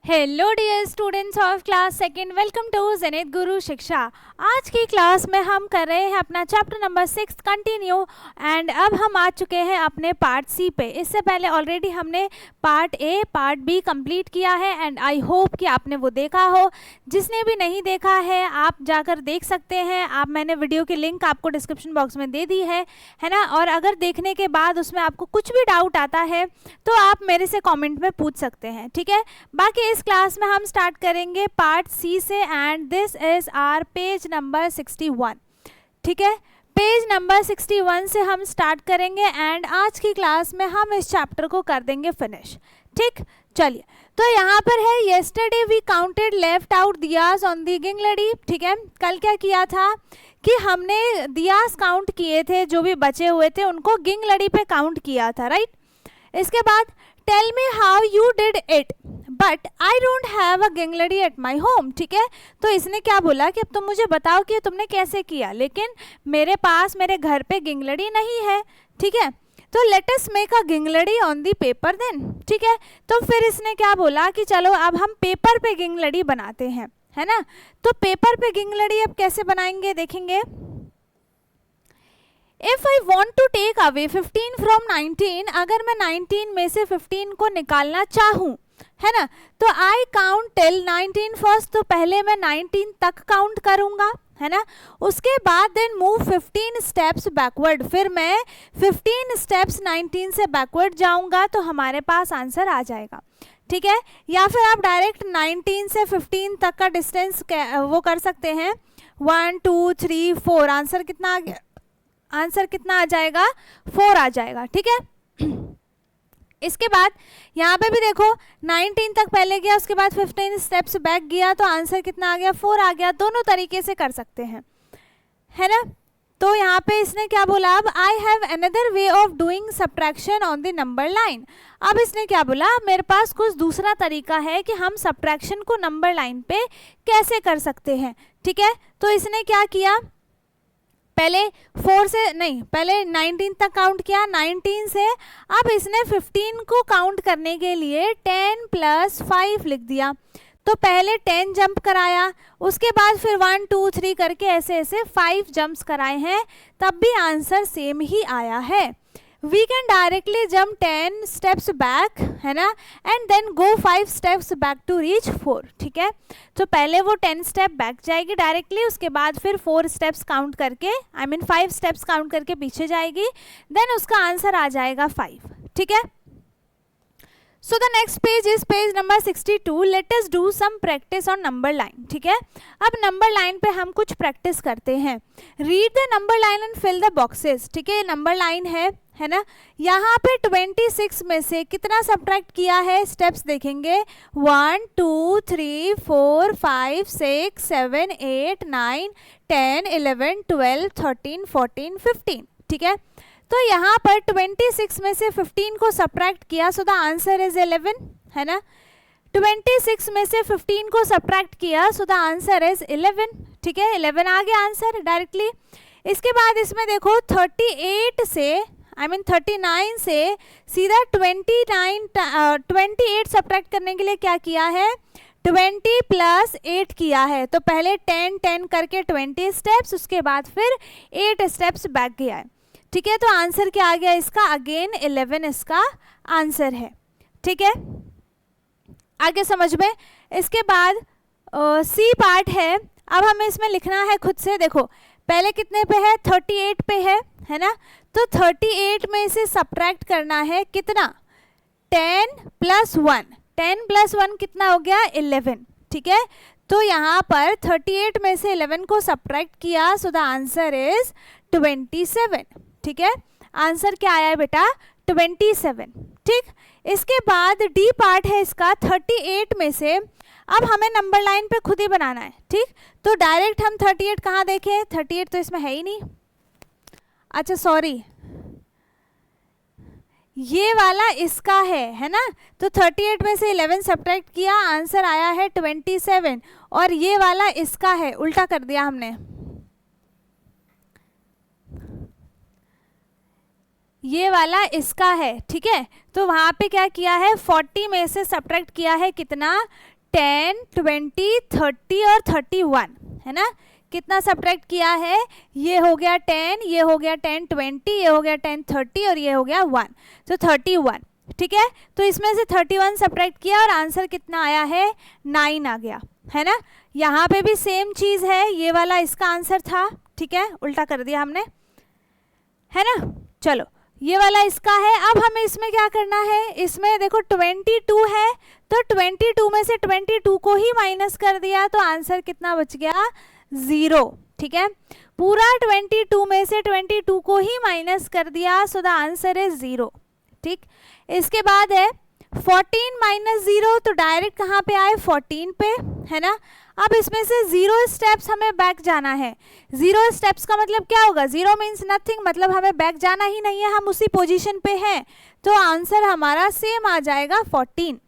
Hello dear students of class second, welcome to Zenith Guru Shiksha. आज की class में हम कर रहे हैं अपना चैप्टर नंबर 6 कंटिन्यू एंड अब हम आ चुके हैं अपने पार्ट सी पे। इससे पहले ऑलरेडी हमने part A part B complete किया है एंड आई होप कि आपने वो देखा हो। जिसने भी नहीं देखा है आप जाकर देख सकते हैं। मैंने वीडियो की लिंक आपको डिस्क्रिप्शन बॉक्स में दे दी है ना। और अगर देखने के बाद उसमें आपको कुछ भी डाउट आता है तो आप मेरे से कॉमेंट में पूछ सकते हैं, ठीक है। बाकी इस क्लास में हम स्टार्ट करेंगे पार्ट सी से and this is our page number 61, ठीक है। पेज नंबर 61 से हम स्टार्ट करेंगे एंड आज की क्लास में हम इस चैप्टर को कर देंगे फिनिश, ठीक। चलिए, तो यहाँ पर है yesterday we counted left out days on the गिंगलड़ी, ठीक है। कल क्या किया था कि हमने दियास काउंट किए थे, जो भी बचे हुए थे उनको गिंगलड़ी पे काउंट किया था, राइट। इसके बाद tell me how you did it but I don't have a गिंगलड़ी एट माई होम, ठीक है। तो इसने क्या बोला कि अब तुम मुझे बताओ कि तुमने कैसे किया, लेकिन मेरे पास मेरे घर पे गिंगलड़ी नहीं है, ठीक है। तो लेट अस मेक अ गिंगलड़ी ऑन दी पेपर देन, ठीक है। तो फिर इसने क्या बोला कि चलो अब हम पेपर पे गिंगलड़ी बनाते हैं, है ना। तो पेपर पे गिंगलड़ी अब कैसे बनाएंगे देखेंगे। If I want to take away 15 from 19, अगर मैं 19 में से 15 को निकालना चाहूँ, है ना, तो आई काउंट टिल 19 फर्स्ट, तो पहले मैं 19 तक काउंट करूंगा, है ना। उसके बाद देन मूव 15 स्टेप्स बैकवर्ड, फिर मैं 15 स्टेप्स 19 से बैकवर्ड जाऊंगा तो हमारे पास आंसर आ जाएगा, ठीक है। या फिर आप डायरेक्ट 19 से 15 तक का डिस्टेंस वो कर सकते हैं, 1 2 3 4, आंसर कितना आ गया, आंसर कितना आ जाएगा, 4 आ जाएगा, ठीक है। इसके बाद यहाँ पे भी देखो 19 तक पहले गया, उसके बाद 15 स्टेप्स बैक गया तो आंसर कितना आ गया, 4 आ गया। दोनों तरीके से कर सकते हैं, है ना। तो यहाँ पे इसने क्या बोला, अब I have another way of doing subtraction on the number line. अब इसने क्या बोला, मेरे पास कुछ दूसरा तरीका है कि हम सब्ट्रैक्शन को नंबर लाइन पे कैसे कर सकते हैं, ठीक है। तो इसने क्या किया, पहले 4 से नहीं, पहले 19 तक काउंट किया, 19 से अब इसने 15 को काउंट करने के लिए 10 + 5 लिख दिया। तो पहले 10 जंप कराया, उसके बाद फिर 1 2 3 करके ऐसे ऐसे 5 जंप्स कराए हैं, तब भी आंसर सेम ही आया है। We can directly jump 10 steps back, है ना, and then go 5 steps back to reach 4, ठीक है। तो पहले वो 10 स्टेप बैक जाएगी डायरेक्टली, उसके बाद फिर 4 स्टेप्स काउंट करके, आई मीन 5 स्टेप्स काउंट करके पीछे जाएगी, देन उसका आंसर आ जाएगा 5, ठीक है। So the next page is page number 62। Let us do some practice on number line, ठीक है। अब नंबर लाइन पे हम कुछ प्रैक्टिस करते हैं। Read the number line and fill the boxes, ठीक है। नंबर लाइन है ना। यहाँ पे 26 में से कितना सब्ट्रैक्ट किया है, स्टेप्स देखेंगे, 1 2 3 4 5 6 7 8 9 10 11 12 13 14 15, ठीक है। तो यहाँ पर 26 में से 15 को सब्ट्रैक्ट किया, सो द आंसर इज 11, है ना। 26 में से 15 को सब्ट्रैक्ट किया, सो द आंसर इज 11, ठीक है। 11 आ गया आंसर डायरेक्टली। इसके बाद इसमें देखो 38 से, आई मीन 39 से सीधा 28 सब्ट्रैक्ट करने के लिए क्या किया है, 20 + 8 किया है। तो पहले 10 10 करके 20 स्टेप्स, उसके बाद फिर 8 स्टेप्स बैक गया है, ठीक है। तो आंसर क्या आ गया इसका, अगेन 11 इसका आंसर है, ठीक है। आगे समझ में। इसके बाद सी पार्ट है। अब हमें इसमें लिखना है खुद से, देखो पहले कितने पे है, 38 पे है ना। तो 38 में से सब्ट्रैक्ट करना है कितना, 10 + 1, 10 + 1 कितना हो गया, 11, ठीक है। तो यहाँ पर 38 में से 11 को सब्ट्रैक्ट किया, सो द आंसर इज 27, ठीक है। आंसर क्या आया है बेटा, 27, ठीक। इसके बाद डी पार्ट है इसका, 38 में से अब हमें नंबर लाइन पे खुद ही बनाना है, ठीक। तो डायरेक्ट हम 38 कहाँ देखें, 38 तो इसमें है ही नहीं, अच्छा सॉरी, ये वाला इसका है ना। तो 38 में से 11 सब्ट्रैक्ट किया, आंसर आया है 27, और ये वाला इसका है, उल्टा कर दिया हमने, ये वाला इसका है, ठीक है। तो वहाँ पे क्या किया है, 40 में से सब्ट्रैक्ट किया है कितना, 10, 20, 30 और 31, है ना। कितना सब्ट्रैक्ट किया है, ये हो गया 10, ये हो गया 10, 20, ये हो गया 10, 30 और ये हो गया 1, तो 31, ठीक है। तो इसमें से 31 सब्ट्रैक्ट किया और आंसर कितना आया है, 9 आ गया, है ना। यहाँ पे भी सेम चीज़ है, ये वाला इसका आंसर था, ठीक है, उल्टा कर दिया हमने, है ना। चलो ये वाला इसका है। अब हमें इसमें क्या करना है, इसमें देखो 22 है, तो 22 में से 22 को ही माइनस कर दिया तो आंसर कितना बच गया, 0, ठीक है। पूरा 22 में से 22 को ही माइनस कर दिया, सो द आंसर इज 0, ठीक। इसके बाद है 14 माइनस 0, तो डायरेक्ट कहाँ पे आए, 14 पे, है ना। अब इसमें से 0 स्टेप्स हमें बैक जाना है। 0 स्टेप्स का मतलब क्या होगा, 0 मीन्स नथिंग, मतलब हमें बैक जाना ही नहीं है, हम उसी पोजीशन पे हैं, तो आंसर हमारा सेम आ जाएगा 14,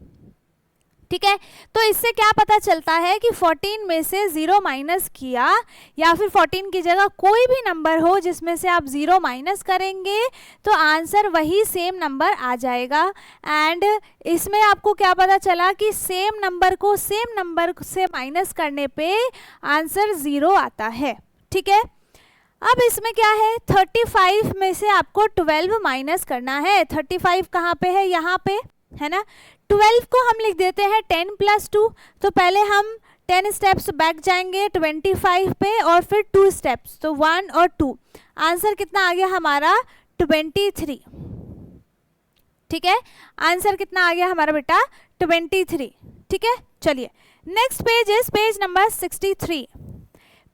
ठीक है। तो इससे क्या पता चलता है कि 14 में से 0 माइनस किया, या फिर 14 की जगह कोई भी नंबर हो जिसमें से आप 0 माइनस करेंगे तो आंसर वही सेम नंबर आ जाएगा। एंड इसमें आपको क्या पता चला कि सेम नंबर को सेम नंबर से माइनस करने पे आंसर 0 आता है, ठीक है। अब इसमें क्या है, 35 में से आपको 12 माइनस करना है। 35 कहाँ पे है, यहाँ पे, है ना। 12 को हम लिख देते हैं 10 + 2, तो पहले हम 10 स्टेप्स बैक जाएंगे 25 पे और फिर 2 स्टेप्स, तो 1 और 2, आंसर कितना आ गया हमारा 23, ठीक है। आंसर कितना आ गया हमारा बेटा 23, ठीक है। चलिए next page is page number 63,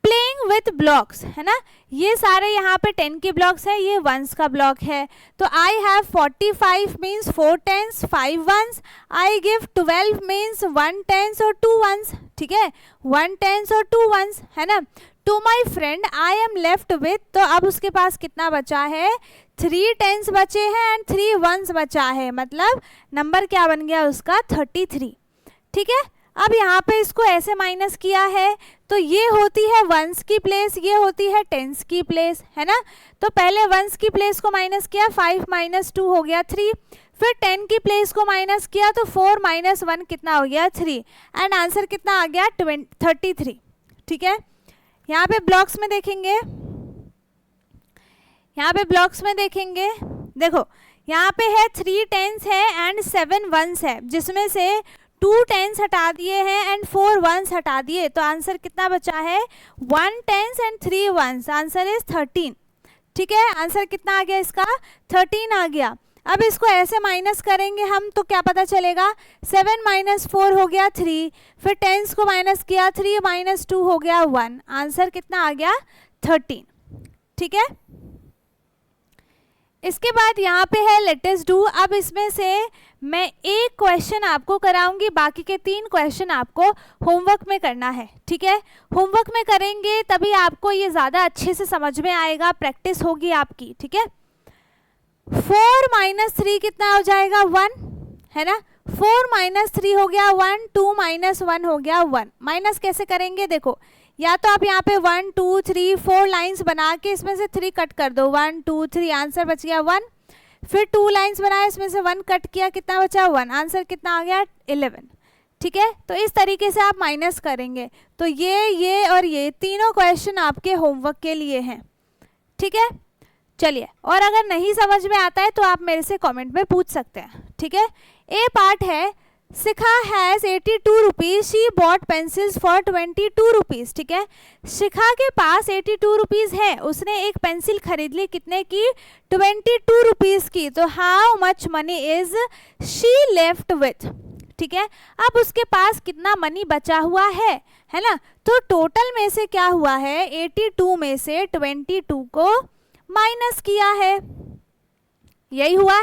playing with blocks, है ना। ये सारे यहाँ पे 10 के ब्लॉक्स है, ये वंस का ब्लॉक है, तो I have 45 means 4 10s 5 1s, I give 12 means 1 10s और 2 1s, ठीक है, 1 10s और 2 1s, है ना। To my friend I am left with, तो अब उसके पास कितना बचा है, 3 10s बचे हैं एंड 3 1s बचा है, मतलब नंबर क्या बन गया उसका 33, ठीक है। अब यहाँ पे इसको ऐसे माइनस किया है, तो ये होती है वंस की प्लेस, ये होती है टेंस की प्लेस, है ना। तो पहले वंस की प्लेस को माइनस किया, 5 - 2 हो गया 3, फिर 10 की प्लेस को माइनस किया तो 4 - 1 कितना हो गया 3, एंड आंसर कितना आ गया 33, ठीक है। यहाँ पे ब्लॉक्स में देखेंगे, यहाँ पे ब्लॉक्स में देखेंगे, देखो यहाँ पे है 3 10s है एंड 7 1s है, जिसमें से 2 10s हटा दिए हैं एंड 4 1s हटा दिए, तो आंसर कितना बचा है 1 10s and 3 1s, answer is 13, ठीक है। आंसर कितना आ गया इसका 13 आ गया। अब इसको ऐसे माइनस करेंगे हम तो क्या पता चलेगा, 7 - 4 हो गया 3, फिर 10s को माइनस किया, 3 - 2 हो गया 1, आंसर कितना आ गया 13, ठीक है। इसके बाद यहाँ पे है लेट अस डू। अब इसमें से मैं एक क्वेश्चन आपको कराऊंगी, बाकी के 3 क्वेश्चन आपको होमवर्क में करना है, ठीक है। होमवर्क में करेंगे तभी आपको ये ज़्यादा अच्छे से समझ में आएगा, प्रैक्टिस होगी आपकी, ठीक है। 4 - 3 कितना हो जाएगा 1, है ना। 4 - 3 हो गया 1, 2 - 1 हो गया 1, माइनस कैसे करेंगे, देखो या तो आप यहाँ पे 1 2 3 4 लाइंस बना के इसमें से 3 कट कर दो, 1 2 3, आंसर बच गया 1, फिर 2 लाइंस बनाए इसमें से 1 कट किया, कितना बचा 1, आंसर कितना आ गया 11, ठीक है। तो इस तरीके से आप माइनस करेंगे, तो ये और ये तीनों क्वेश्चन आपके होमवर्क के लिए हैं, ठीक है। चलिए, और अगर नहीं समझ में आता है तो आप मेरे से कमेंट में पूछ सकते हैं, ठीक है। ए पार्ट है, Shikha has 82 rupees, she bought pencils for 22 rupees, ठीक है। शिखा के पास 82 रुपीज़ है, उसने एक पेंसिल खरीद ली, कितने की 22 रुपीज़ की, तो how much money is she left with, ठीक है। अब उसके पास कितना मनी बचा हुआ है ना। तो टोटल में से क्या हुआ है, 82 में से 22 को माइनस किया है, यही हुआ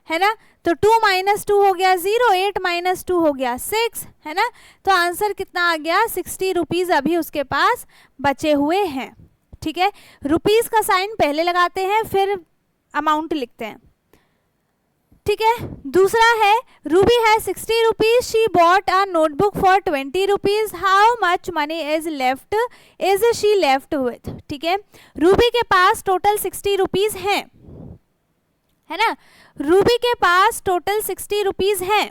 है ना। तो 2 - 2 हो गया 0, 8 - 2 हो गया 6, है ना। तो आंसर कितना आ गया 60 रुपीज़ अभी उसके पास बचे हुए हैं, ठीक है। रुपीज़ का साइन पहले लगाते हैं फिर अमाउंट लिखते हैं, ठीक है। दूसरा है, रूबी है 60 rupees, she bought a notebook for 20 rupees, how much money is she left with, ठीक है। रूबी के पास टोटल 60 रुपीज़ है ना। रूबी के पास टोटल 60 रुपीज़ हैं,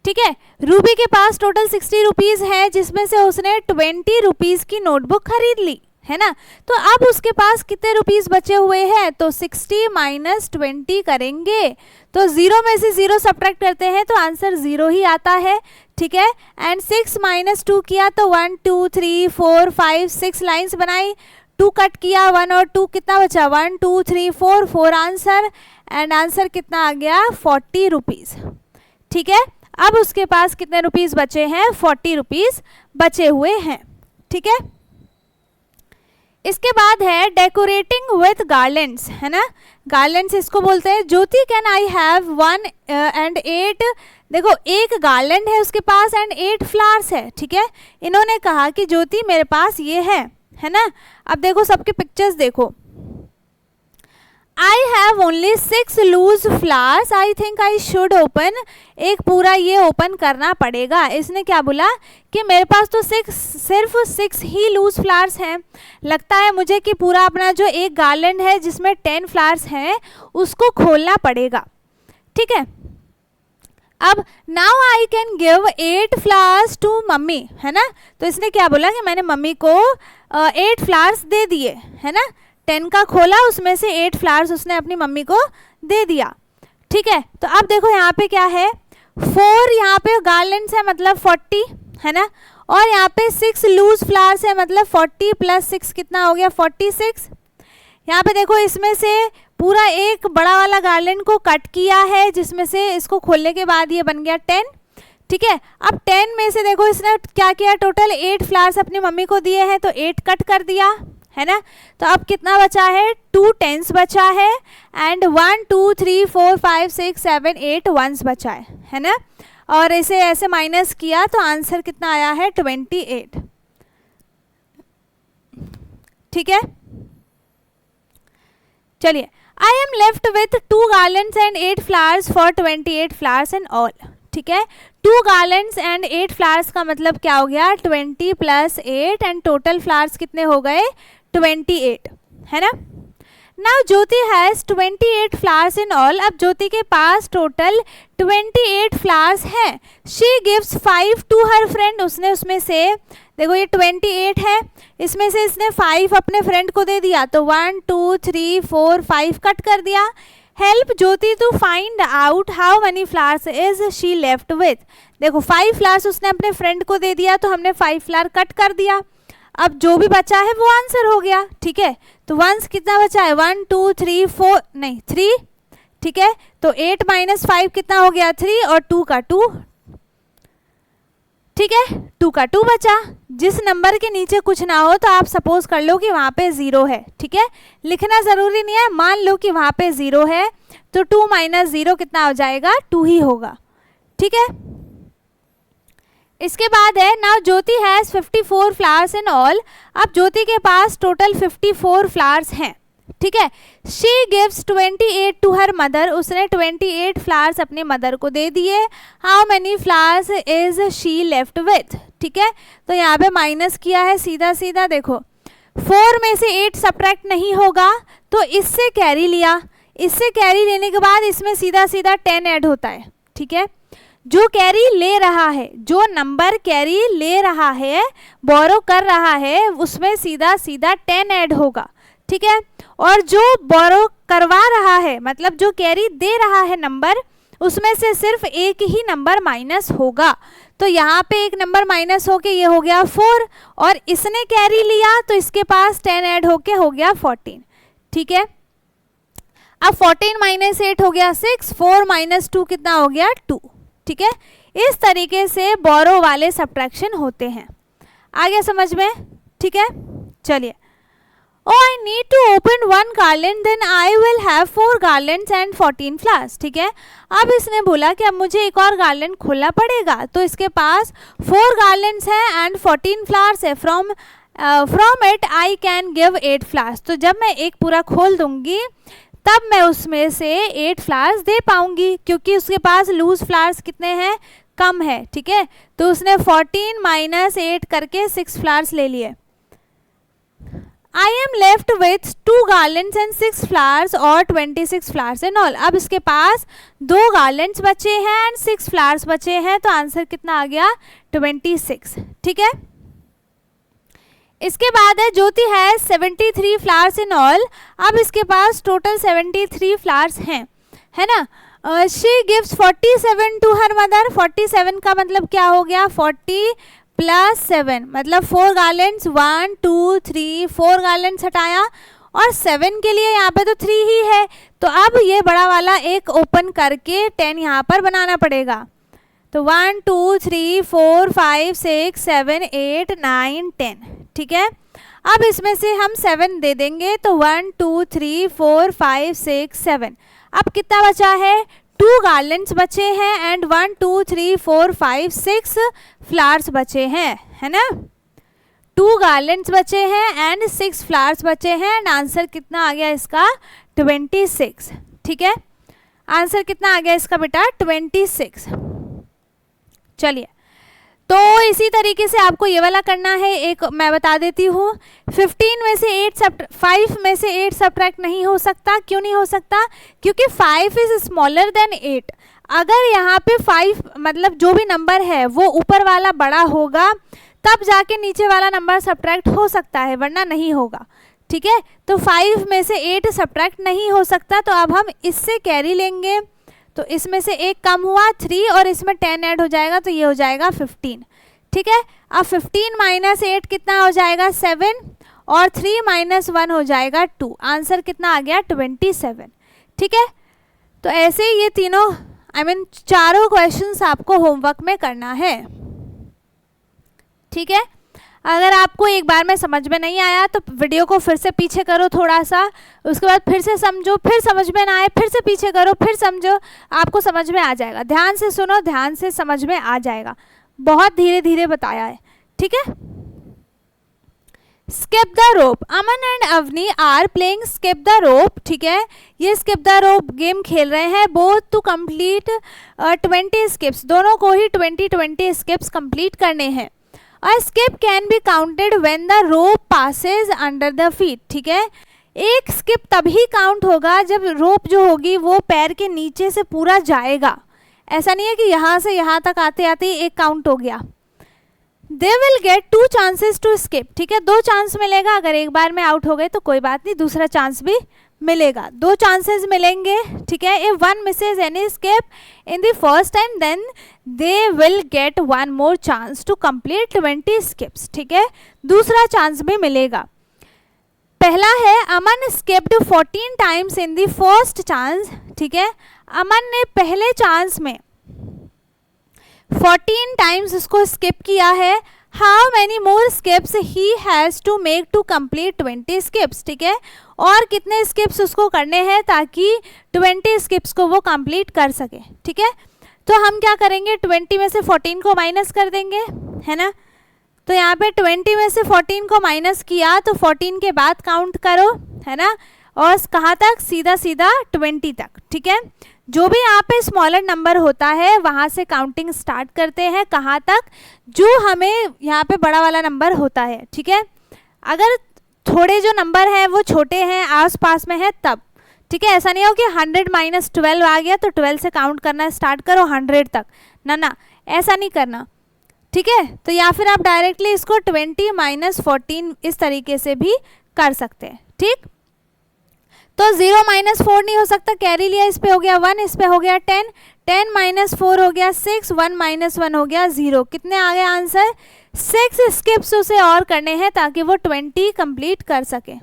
ठीक है। रूबी के पास टोटल 60 रुपीज़ है, जिसमें से उसने 20 रुपीज़ की नोटबुक खरीद ली, है ना। तो अब उसके पास कितने रुपीज़ बचे हुए हैं, तो 60 माइनस 20 करेंगे तो 0 में से 0 सब्ट्रैक्ट करते हैं तो आंसर 0 ही आता है, ठीक है। एंड 6 माइनस 2 किया तो 1 2 3 4 5 6 लाइन्स बनाई, 2 कट किया, 1 और 2 कितना बचा, 1 2 3 4 4 आंसर, एंड आंसर कितना आ गया 40 रुपीज़, ठीक है। अब उसके पास कितने रुपीज़ बचे हैं, 40 रुपीज़ बचे हुए हैं, ठीक है। इसके बाद है डेकोरेटिंग विथ गार्लैंड्स, है ना, गार्लैंड्स इसको बोलते हैं। ज्योति कैन आई हैव 1 and 8, देखो एक गार्लैंड है उसके पास एंड 8 फ्लावर्स है, ठीक है। इन्होंने कहा कि ज्योति मेरे पास ये है ना। अब देखो सबके पिक्चर्स देखो, I have only 6 loose flowers, I think I should open, एक पूरा ये ओपन करना पड़ेगा। इसने क्या बोला कि मेरे पास तो सिर्फ 6 ही लूज फ्लावर्स हैं, लगता है मुझे कि पूरा अपना जो एक गार्लैंड है जिसमें 10 फ्लावर्स हैं उसको खोलना पड़ेगा, ठीक है। अब now I can give 8 flowers to mummy, है ना। तो इसने क्या बोला कि मैंने मम्मी को 8 फ्लावर्स दे दिए, है ना। 10 का खोला, उसमें से 8 फ्लावर्स उसने अपनी मम्मी को दे दिया, ठीक है। तो अब देखो यहाँ पे क्या है, 4 यहाँ पे गार्लैंड्स है मतलब 40, है ना, और यहाँ पे 6 लूज फ्लावर्स है मतलब 40 प्लस 6 कितना हो गया 46। यहाँ पे देखो इसमें से पूरा एक बड़ा वाला गार्लैंड को कट किया है, जिसमें से इसको खोलने के बाद ये बन गया 10, ठीक है। अब 10 में से देखो इसने क्या किया, टोटल 8 फ्लावर्स अपनी मम्मी को दिए हैं तो 8 कट कर दिया, है ना। तो अब कितना बचा है, 2 10s बचा है, एंड 1 2 3 4 5 6 7 8 1s बचा है ना। और इसे ऐसे माइनस किया तो आंसर कितना आया है 28, ठीक है। चलिए, आई am left with 2 garlands and 8 flowers for 28 flowers and all, ठीक है। 2 garlands and 8 flowers का मतलब क्या हो गया, 20 प्लस 8 एंड टोटल फ्लावर्स कितने हो गए 28, है ना। Now Jyoti has 28 flowers in all, अब ज्योति के पास टोटल 28 फ्लावर्स हैं। She gives 5 to her friend, उसने उसमें से देखो ये 28 है, इसमें से इसने 5 अपने फ्रेंड को दे दिया तो 1 2 3 4 5 कट कर दिया। Help Jyoti to find out how many flowers is she left with, देखो 5 फ्लावर्स उसने अपने फ्रेंड को दे दिया तो हमने 5 फ्लावर कट कर दिया, अब जो भी बचा है वो आंसर हो गया, ठीक है। तो 1 कितना बचा है 1 2 3 4 नहीं 3, ठीक है। तो 8 माइनस 5 कितना हो गया 3 और 2 का 2, ठीक है। 2 का 2 बचा, जिस नंबर के नीचे कुछ ना हो तो आप सपोज कर लो कि वहाँ पे 0 है, ठीक है। लिखना ज़रूरी नहीं है, मान लो कि वहाँ पे 0 है तो 2 माइनस 0 कितना हो जाएगा 2 ही होगा, ठीक है। इसके बाद है now Jyoti has 54 flowers in all, अब ज्योति के पास टोटल 54 फ्लावर्स हैं, ठीक है। She gives 28 to her mother, उसने 28 फ्लावर्स अपने मदर को दे दिए। How many flowers is she left with, ठीक है। तो यहाँ पे माइनस किया है सीधा सीधा, देखो 4 में से 8 सब्ट्रैक्ट नहीं होगा तो इससे कैरी लिया, इससे कैरी लेने के बाद इसमें सीधा सीधा 10 ऐड होता है, ठीक है। जो कैरी ले रहा है, जो नंबर कैरी ले रहा है, बोरो कर रहा है, उसमें सीधा सीधा 10 ऐड होगा, ठीक है। और जो बोरो करवा रहा है मतलब जो कैरी दे रहा है नंबर, उसमें से सिर्फ एक ही नंबर माइनस होगा, तो यहाँ पे एक नंबर माइनस होके ये हो गया 4, और इसने कैरी लिया तो इसके पास 10 ऐड होके हो गया 14, ठीक है। अब 14 माइनस 8 हो गया 6, 4 माइनस 2 कितना हो गया 2, ठीक है। इस तरीके से बोरो वाले सब्ट्रैक्शन होते हैं, आ गया समझ में, ठीक है। चलिए, Oh, I need to open 1 garland, then I will have 4 garlands and 14 flowers, ठीक है। अब इसने बोला कि अब मुझे एक और गार्लैंड खोलना पड़ेगा, तो इसके पास 4 garlands है एंड 14 फ्लावर्स है। From it I can give 8 flowers, तो जब मैं एक पूरा खोल दूंगी तब मैं उसमें से 8 फ्लावर्स दे पाऊंगी, क्योंकि उसके पास लूज फ्लावर्स कितने हैं, कम है, ठीक है। तो उसने 14 माइनस 8 करके 6 फ्लावर्स ले लिए, I am left with 2 garlands and 6 flowers और 26 flowers in all. अब इसके पास 2 garlands बचे हैं and 6 flowers बचे हैं, तो आंसर कितना आ गया 26. ठीक है, इसके बाद है ज्योति है 73 flowers in all. अब इसके पास टोटल 73 flowers हैं, है ना. She gives 47 to her mother. 47 का मतलब क्या हो गया, 40 प्लस 7 मतलब 4 गार्लैंड्स, 1 2 3 4 गार्लैंड्स हटाया और 7 के लिए यहाँ पे तो 3 ही है, तो अब ये बड़ा वाला एक ओपन करके 10 यहाँ पर बनाना पड़ेगा. तो 1 2 3 4 5 6 7 8 9 10. ठीक है, अब इसमें से हम 7 दे देंगे, तो 1 2 3 4 5 6 7. अब कितना बचा है, 2 गार्लैंड्स बचे हैं एंड 1 2 3 4 5 6 फ्लावर्स बचे हैं, है ना. 2 गार्लैंड्स बचे हैं एंड 6 फ्लावर्स बचे हैं एंड आंसर कितना आ गया इसका 26. ठीक है, आंसर कितना आ गया इसका बेटा 26. चलिए, तो इसी तरीके से आपको ये वाला करना है. एक मैं बता देती हूँ, 15 में से 5 में से 8 सब्ट्रैक्ट नहीं हो सकता. क्यों नहीं हो सकता, क्योंकि 5 इज स्मॉलर देन 8. अगर यहाँ पे 5 मतलब जो भी नंबर है वो ऊपर वाला बड़ा होगा तब जाके नीचे वाला नंबर सब्ट्रैक्ट हो सकता है, वरना नहीं होगा. ठीक है, तो 5 में से 8 सब्ट्रैक्ट नहीं हो सकता, तो अब हम इससे कैरी लेंगे. तो इसमें से एक कम हुआ 3 और इसमें 10 ऐड हो जाएगा, तो ये हो जाएगा 15. ठीक है, अब 15 माइनस 8 कितना हो जाएगा 7 और 3 माइनस 1 हो जाएगा 2. आंसर कितना आ गया 27. ठीक है, तो ऐसे ही ये तीनों चारों क्वेश्चंस आपको होमवर्क में करना है. ठीक है, अगर आपको एक बार में समझ में नहीं आया तो वीडियो को फिर से पीछे करो थोड़ा सा, उसके बाद फिर से समझो, फिर समझ में ना आए फिर से पीछे करो, फिर समझो, आपको समझ में आ जाएगा. ध्यान से सुनो, ध्यान से समझ में आ जाएगा. बहुत धीरे धीरे बताया है. ठीक है, skip the rope. Aman and Avni are playing skip the rope. ठीक है, ये स्किप द रोप गेम खेल रहे हैं. बोथ टू कंप्लीट 20 स्किप्स, दोनों को ही 20 स्किप्स कंप्लीट करने हैं. A skip can be counted when the rope passes under the feet. ठीक है, एक स्किप तभी काउंट होगा जब रोप जो होगी वो पैर के नीचे से पूरा जाएगा. ऐसा नहीं है कि यहाँ से यहाँ तक आते आते ही एक काउंट हो गया. They will get 2 chances to skip. ठीक है, 2 चांस मिलेगा. अगर एक बार में आउट हो गए तो कोई बात नहीं, दूसरा चांस भी मिलेगा. 2 चांसेस मिलेंगे. ठीक है, if one misses any skip in the first time then they will get 1 more chance to complete 20 skips. ठीक है, दूसरा चांस भी मिलेगा. पहला है अमन skipped 14 times in the first chance. ठीक है, अमन ने पहले चांस में 14 टाइम्स उसको स्किप किया है. How many more skips he has to make to complete 20 skips. ठीक है, और कितने स्किप्स उसको करने हैं ताकि 20 स्किप्स को वो कंप्लीट कर सके. ठीक है, तो हम क्या करेंगे, 20 में से 14 को माइनस कर देंगे, है ना. तो यहाँ पे 20 में से 14 को माइनस किया तो 14 के बाद काउंट करो, है ना, और कहाँ तक, सीधा सीधा 20 तक. ठीक है, जो भी यहाँ पे स्मॉलर नंबर होता है वहाँ से काउंटिंग स्टार्ट करते हैं. कहाँ तक, जो हमें यहाँ पे बड़ा वाला नंबर होता है. ठीक है, अगर थोड़े जो नंबर हैं वो छोटे हैं, आस पास में है तब. ठीक है, ऐसा नहीं हो कि 100 माइनस 12 आ गया तो 12 से काउंट करना स्टार्ट करो 100 तक, ना ना, ऐसा नहीं करना. ठीक है, तो या फिर आप डायरेक्टली इसको 20 माइनस 14 इस तरीके से भी कर सकते हैं. ठीक, तो 0 माइनस 4 नहीं हो सकता, कैरी लिया, इस पे हो गया 1, इस पे हो गया 10, 10 माइनस 4 हो गया 6, 1 माइनस 1 हो गया 0. कितने आ गए आंसर, 6 स्किप्स उसे और करने हैं ताकि वो 20 कंप्लीट कर सके.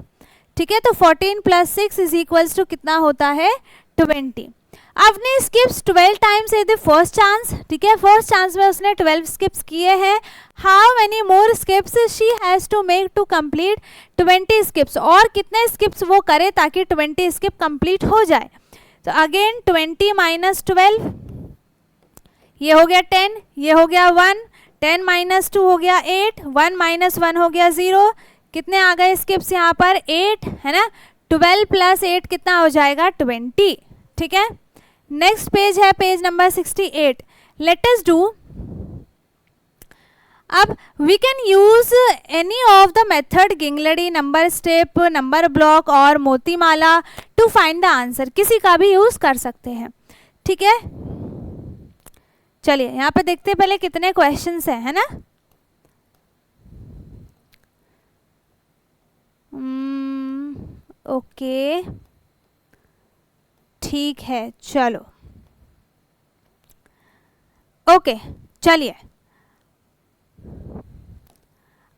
ठीक है, तो 14 प्लस 6 इज इक्वल्स टू कितना होता है 20. Avni skips 12 times in the first chance. ठीक है, फर्स्ट चांस में उसने 12 स्किप्स किए हैं. How many more skips she has to make to complete 20 skips, और कितने स्किप्स वो करे ताकि 20 स्किप कंप्लीट हो जाए. तो अगेन 20 माइनस 12, ये हो गया 10, ये हो गया 1, 10 माइनस 2 हो गया 8, 1 माइनस 1 हो गया 0. कितने आ गए स्किप्स यहाँ पर 8, है ना. 12 प्लस 8 कितना हो जाएगा 20. ठीक है, नेक्स्ट पेज है page number 68. Let us do अब we can use any of the method गिंगलड़ी, नंबर स्टेप, नंबर ब्लॉक और मोतीमाला टू फाइंड द आंसर, किसी का भी यूज कर सकते हैं, ठीक है। चलिए यहाँ पे देखते हैं पहले कितने क्वेश्चंस हैं, है ना। ओके ठीक है, चलो ओके चलिए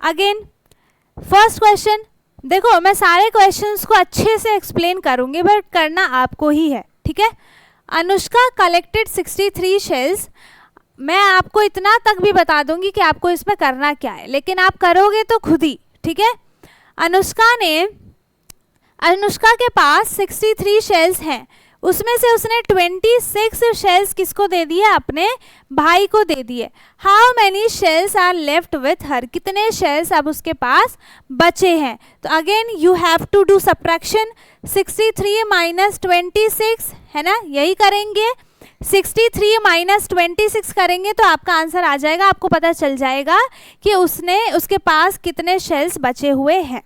अगेन फर्स्ट क्वेश्चन। देखो मैं सारे क्वेश्चंस को अच्छे से एक्सप्लेन करूंगी बट करना आपको ही है, ठीक है। अनुष्का कलेक्टेड 63 शेल्स, मैं आपको इतना तक भी बता दूंगी कि आपको इसमें करना क्या है, लेकिन आप करोगे तो खुद ही, ठीक है। अनुष्का के पास 63 शेल्स हैं, उसमें से उसने 26 शेल्स किसको दे दिए, अपने भाई को दे दिए। How many shells are left with her, कितने शेल्स अब उसके पास बचे हैं। तो again you have to do subtraction, 63 minus 26 है ना, यही करेंगे। 63 माइनस 26 करेंगे तो आपका आंसर आ जाएगा, आपको पता चल जाएगा कि उसके पास कितने शेल्स बचे हुए हैं,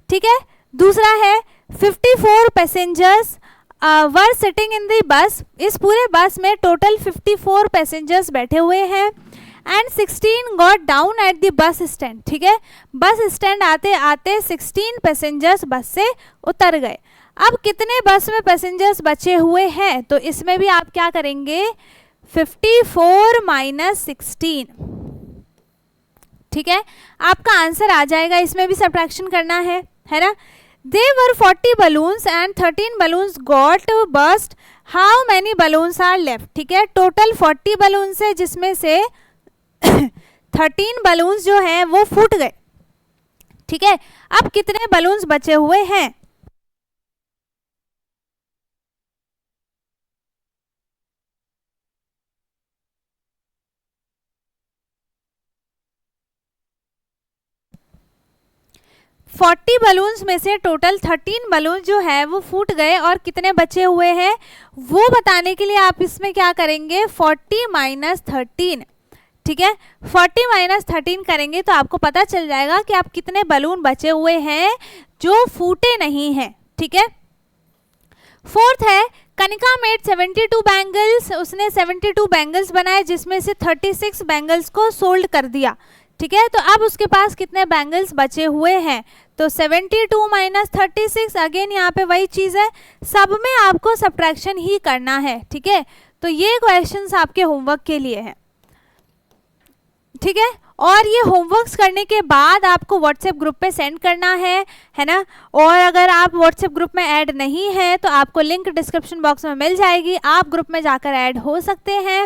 ठीक है। दूसरा है 54 पैसेंजर्स वर सिटिंग इन दी बस, इस पूरे बस में टोटल 54 पैसेंजर्स बैठे हुए हैं and 16 got down at the bus stand, ठीक है। बस स्टैंड आते आते 16 पैसेंजर्स बस से उतर गए। अब कितने बस में पैसेंजर्स बचे हुए हैं, तो इसमें भी आप क्या करेंगे, 54 माइनस 16, ठीक है, आपका आंसर आ जाएगा। इसमें भी सब्ट्रैक्शन करना है ना। There were 40 balloons and 13 balloons got burst. How many balloons are left? ठीक है, टोटल 40 balloons है जिसमें से 13 balloons जो हैं वो फूट गए, ठीक है। अब कितने balloons बचे हुए हैं, फोर्टी बलून्स में से टोटल 13 बलून जो है वो फूट गए और कितने बचे हुए हैं वो बताने के लिए आप इसमें क्या करेंगे, 40 माइनस 13, ठीक है। 40 माइनस 13 करेंगे तो आपको पता चल जाएगा कि आप कितने बलून बचे हुए हैं जो फूटे नहीं हैं, ठीक है। फोर्थ है कनिका मेड 72 बैंगल्स, उसने 72 बैंगल्स बनाए जिसमें से 36 बैंगल्स को सोल्ड कर दिया, ठीक है। तो अब उसके पास कितने बैंगल्स बचे हुए हैं, तो 72 माइनस 36, अगेन यहाँ पे वही चीज़ है, सब में आपको सब्ट्रैक्शन ही करना है, ठीक है। तो ये क्वेश्चंस आपके होमवर्क के लिए हैं, ठीक है। और ये होमवर्क्स करने के बाद आपको व्हाट्सएप ग्रुप पे सेंड करना है ना। और अगर आप व्हाट्सएप ग्रुप में ऐड नहीं है तो आपको लिंक डिस्क्रिप्शन बॉक्स में मिल जाएगी, आप ग्रुप में जाकर ऐड हो सकते हैं।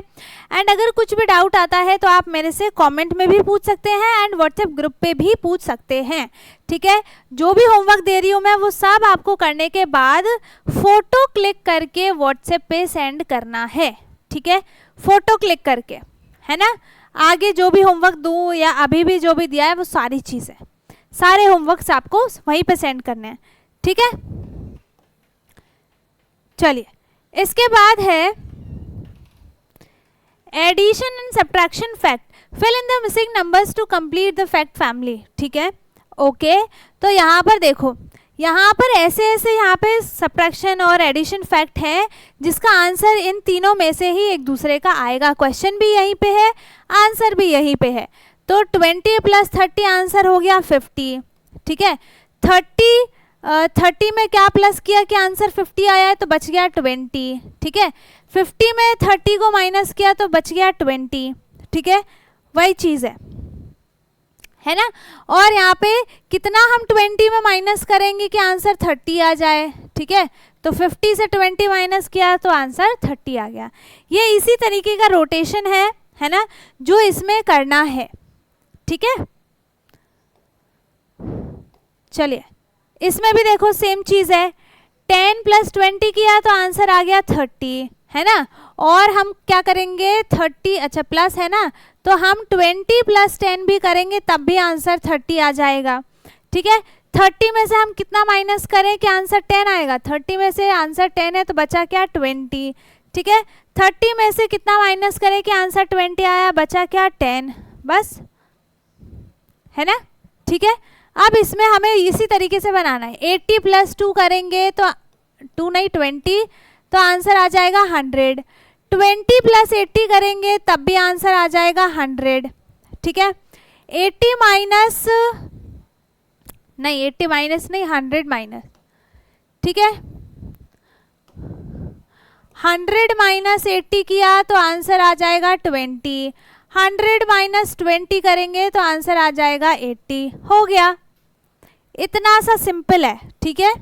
एंड अगर कुछ भी डाउट आता है तो आप मेरे से कमेंट में भी पूछ सकते हैं एंड व्हाट्सएप ग्रुप पे भी पूछ सकते हैं, ठीक है। जो भी होमवर्क दे रही हूँ मैं वो सब आपको करने के बाद फोटो क्लिक करके व्हाट्सएप पे सेंड करना है, ठीक है, फोटो क्लिक करके, है ना। आगे जो भी होमवर्क दूँ या अभी भी जो भी दिया है वो सारी चीज़ें, सारे होमवर्क्स आपको वहीं पे सेंड करने हैं, ठीक है। चलिए इसके बाद है addition and subtraction fact, fill in the missing numbers to complete the fact family, ठीक है। ओके तो यहाँ पर देखो, यहाँ पर ऐसे यहाँ पे सब्ट्रैक्शन और एडिशन फैक्ट है जिसका आंसर इन तीनों में से ही एक दूसरे का आएगा। क्वेश्चन भी यहीं पे है, आंसर भी यहीं पे है। तो 20 प्लस 30 आंसर हो गया 50, ठीक है। 30 में क्या प्लस किया कि आंसर 50 आया है तो बच गया 20, ठीक है। 50 में 30 को माइनस किया तो बच गया 20, ठीक है, वही चीज़ है ना। और यहाँ पे कितना हम 20 में माइनस करेंगे कि आंसर 30 आ जाए, ठीक है। तो 50 से 20 माइनस किया तो आंसर 30 आ गया। ये इसी तरीके का रोटेशन है ना, जो इसमें करना है, ठीक है। चलिए इसमें भी देखो सेम चीज़ है, 10 प्लस 20 किया तो आंसर आ गया 30, है ना। और हम क्या करेंगे 30, अच्छा प्लस है ना, तो हम 20 प्लस 10 भी करेंगे तब भी आंसर 30 आ जाएगा, ठीक है। 30 में से हम कितना माइनस करें कि आंसर 10 आएगा, 30 में से आंसर 10 है तो बचा क्या 20, ठीक है। 30 में से कितना माइनस करें कि आंसर 20 आया, बचा क्या 10, बस है ना, ठीक है। अब इसमें हमें इसी तरीके से बनाना है, 80 + 2 करेंगे तो 2 नहीं 20, तो आंसर आ जाएगा 100। 20 + 80 करेंगे तब भी आंसर आ जाएगा 100, ठीक है। 80 माइनस नहीं 80 माइनस नहीं 100 माइनस, ठीक है। 100 माइनस 80 किया तो आंसर आ जाएगा 20। 100 माइनस 20 करेंगे तो आंसर आ जाएगा 80। हो गया, इतना सा सिंपल है, ठीक है।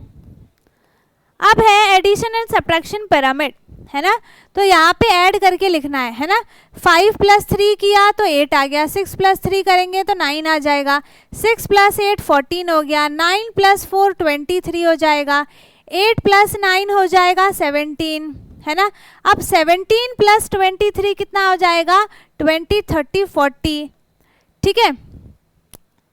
अब है एडिशन एंड सब्ट्रैक्शन पिरामिड, है ना। तो यहाँ पे ऐड करके लिखना है ना। 5 + 3 किया तो 8 आ गया, 6 + 3 करेंगे तो 9 आ जाएगा, 6 + 8 14 हो गया, 9 + 4 23 हो जाएगा, 8 + 9 हो जाएगा 17, है ना। अब 17 + 23 कितना हो जाएगा, 20 30 40, ठीक है।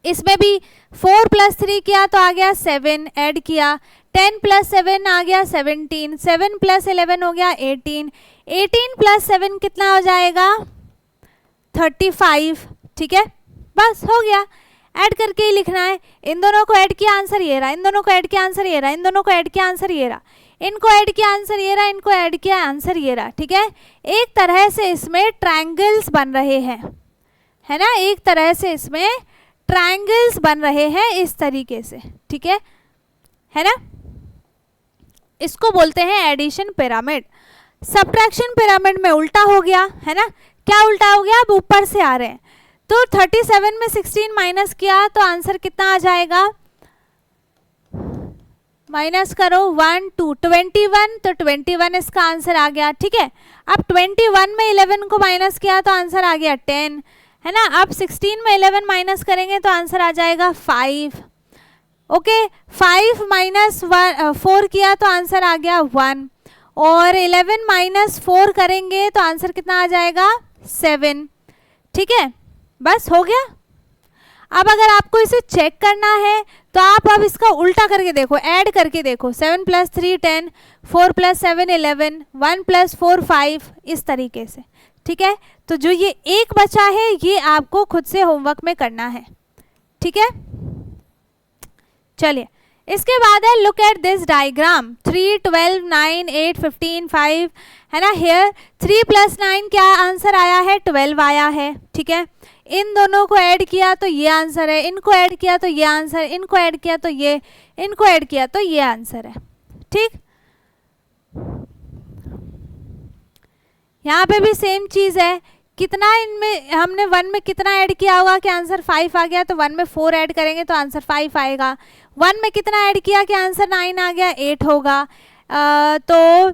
इसमें भी 4 + 3 किया तो आ गया 7, ऐड किया, 10 + 7 आ गया 17, 7 + 11 हो गया 18, 18 + 7 कितना हो जाएगा 35, ठीक है। बस हो गया, ऐड करके ही लिखना है। इन दोनों को ऐड किया आंसर ये रहा, इन दोनों को ऐड किया आंसर ये रहा, इन दोनों को ऐड किया आंसर ये रहा, इनको ऐड किया आंसर ये रहा, इनको ऐड किया आंसर ये रहा, ठीक है। एक तरह से इसमें ट्रायंगल्स बन रहे हैं, है ना, एक तरह से इसमें ट्रायंगल्स बन रहे हैं इस तरीके से, ठीक है ना। इसको बोलते हैं एडिशन पिरामिड। सब्ट्रैक्शन पिरामिड में उल्टा हो गया, है ना। क्या उल्टा हो गया, अब ऊपर से आ रहे हैं। तो 37 में 16 माइनस किया तो आंसर कितना आ जाएगा, माइनस करो 1 2 21, तो 21 इसका आंसर आ गया, ठीक है। अब 21 में 11 को माइनस किया तो आंसर आ गया 10, है ना। अब 16 में 11 माइनस करेंगे तो आंसर आ जाएगा 5, ओके। 5 माइनस 4 किया तो आंसर आ गया 1, और 11 माइनस 4 करेंगे तो आंसर कितना आ जाएगा 7, ठीक है। बस हो गया। अब अगर आपको इसे चेक करना है तो आप अब इसका उल्टा करके देखो, ऐड करके देखो, 7 + 3 10, 4 + 7 11, 1 + 4 5, इस तरीके से, ठीक है। तो जो ये एक बचा है ये आपको खुद से होमवर्क में करना है, ठीक है। चलिए, इसके बाद है लुक एट दिस डायग्राम, 3 12 9 8 15 5, है ना। हेयर 3 + 9 क्या आंसर आया है, 12 आया है, ठीक है। इन दोनों को ऐड किया तो ये आंसर है, इनको ऐड किया तो ये आंसर, इनको ऐड किया तो ये, इनको ऐड किया तो ये आंसर है, ठीक। यहाँ पे भी सेम चीज़ है, कितना इनमें हमने 1 में कितना ऐड किया होगा कि आंसर 5 आ गया, तो 1 में 4 ऐड करेंगे तो आंसर 5 आएगा। 1 में कितना ऐड किया कि आंसर 9 आ गया, 8 होगा। तो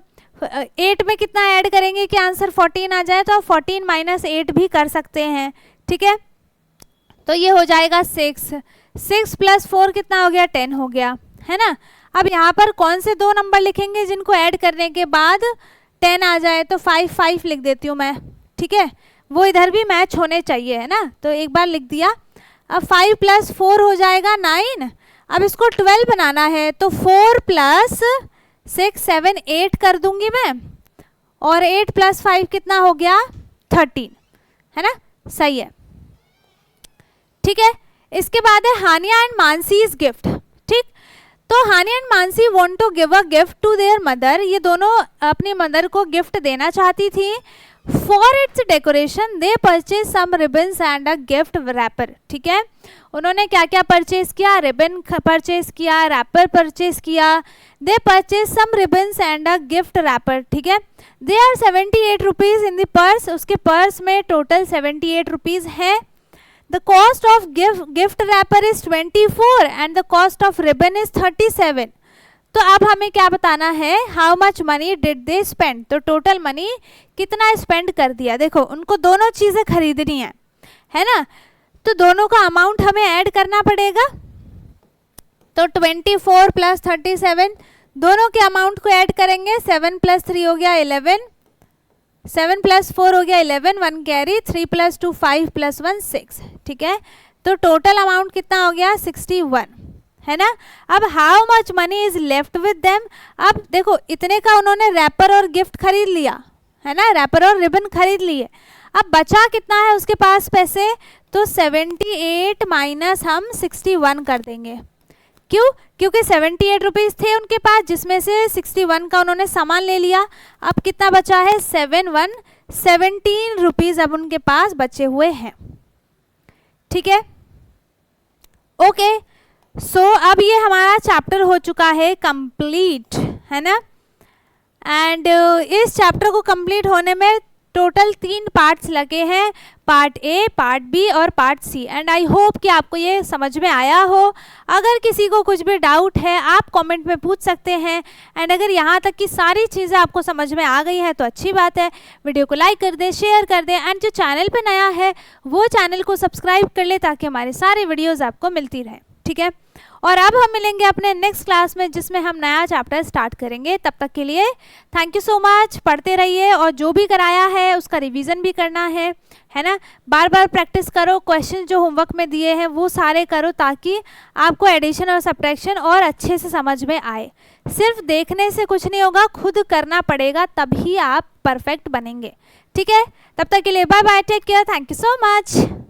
8 में कितना ऐड करेंगे कि आंसर 14 आ जाए, तो 14 - 8 भी कर सकते हैं, ठीक है। तो ये हो जाएगा 6, 6 + 4 कितना हो गया, 10 हो गया, है ना। अब यहाँ पर कौन से दो नंबर लिखेंगे जिनको ऐड करने के बाद 10 आ जाए, तो 5 5 लिख देती हूँ मैं, ठीक है। वो इधर भी मैच होने चाहिए, है ना, तो एक बार लिख दिया। अब 5 + 4 हो जाएगा 9। अब इसको 12 बनाना है तो 4 + 6 7 8 कर दूंगी मैं, और 8 + 5 कितना हो गया 13, है ना, सही है, ठीक है। इसके बाद है हानिया एंड मानसीज गिफ्ट, ठीक। तो Haniya and Mansi want to give a gift to their mother, ये दोनों अपनी मदर को गिफ्ट देना चाहती थी। For its decoration they purchase some ribbons and a gift wrapper, ठीक है। उन्होंने क्या क्या परचेज किया, रिबन परचेज किया, रैपर परचेज किया। They purchase some ribbons and a gift wrapper, ठीक है। They are 78 rupees in the purse, उसके पर्स में टोटल 78 रुपीज़ है। The cost of gift wrapper is 24 and the cost of ribbon is 37। तो अब हमें क्या बताना है, how much money did they spend, तो टोटल मनी कितना स्पेंड कर दिया। देखो उनको दोनों चीज़ें खरीदनी है ना, तो दोनों का अमाउंट हमें ऐड करना पड़ेगा। तो 24 + 37 दोनों के अमाउंट को ऐड करेंगे। 7 + 3 हो गया 11, 7 + 4 हो गया 11, 1 कैरी, 3 + 2 5 + 1 6, ठीक है। तो टोटल अमाउंट कितना हो गया 61, है ना। अब how much money is left with them, अब देखो इतने का उन्होंने रैपर और गिफ्ट खरीद लिया, है ना, रैपर और रिबन खरीद लिए। अब बचा कितना है उसके पास पैसे, तो 78 माइनस हम 61 कर देंगे। क्यों? क्योंकि 78 रुपीज़ थे उनके पास, जिसमें से 61 का उन्होंने सामान ले लिया। अब कितना बचा है, 17 रुपीज़ अब उनके पास बचे हुए हैं। ठीक है, ओके। सो अब ये हमारा चैप्टर हो चुका है कंप्लीट, है ना। एंड इस चैप्टर को कंप्लीट होने में टोटल 3 पार्ट्स लगे हैं, पार्ट ए, पार्ट बी और part C. And I hope कि आपको ये समझ में आया हो। अगर किसी को कुछ भी डाउट है आप कमेंट में पूछ सकते हैं। एंड अगर यहाँ तक की सारी चीज़ें आपको समझ में आ गई हैं तो अच्छी बात है, वीडियो को लाइक कर दें, शेयर कर दें। एंड जो चैनल पे नया है वो चैनल को सब्सक्राइब कर ले ताकि हमारे सारे वीडियोज़ आपको मिलती रहे। ठीक है, और अब हम मिलेंगे अपने नेक्स्ट क्लास में जिसमें हम नया चैप्टर स्टार्ट करेंगे। तब तक के लिए थैंक यू सो मच। पढ़ते रहिए और जो भी कराया है उसका रिवीजन भी करना है ना। बार बार प्रैक्टिस करो, क्वेश्चन जो होमवर्क में दिए हैं वो सारे करो ताकि आपको एडिशन और सब्ट्रैक्शन और अच्छे से समझ में आए। सिर्फ देखने से कुछ नहीं होगा, खुद करना पड़ेगा, तभी आप परफेक्ट बनेंगे। ठीक है, तब तक के लिए bye bye, take care, thank you so much.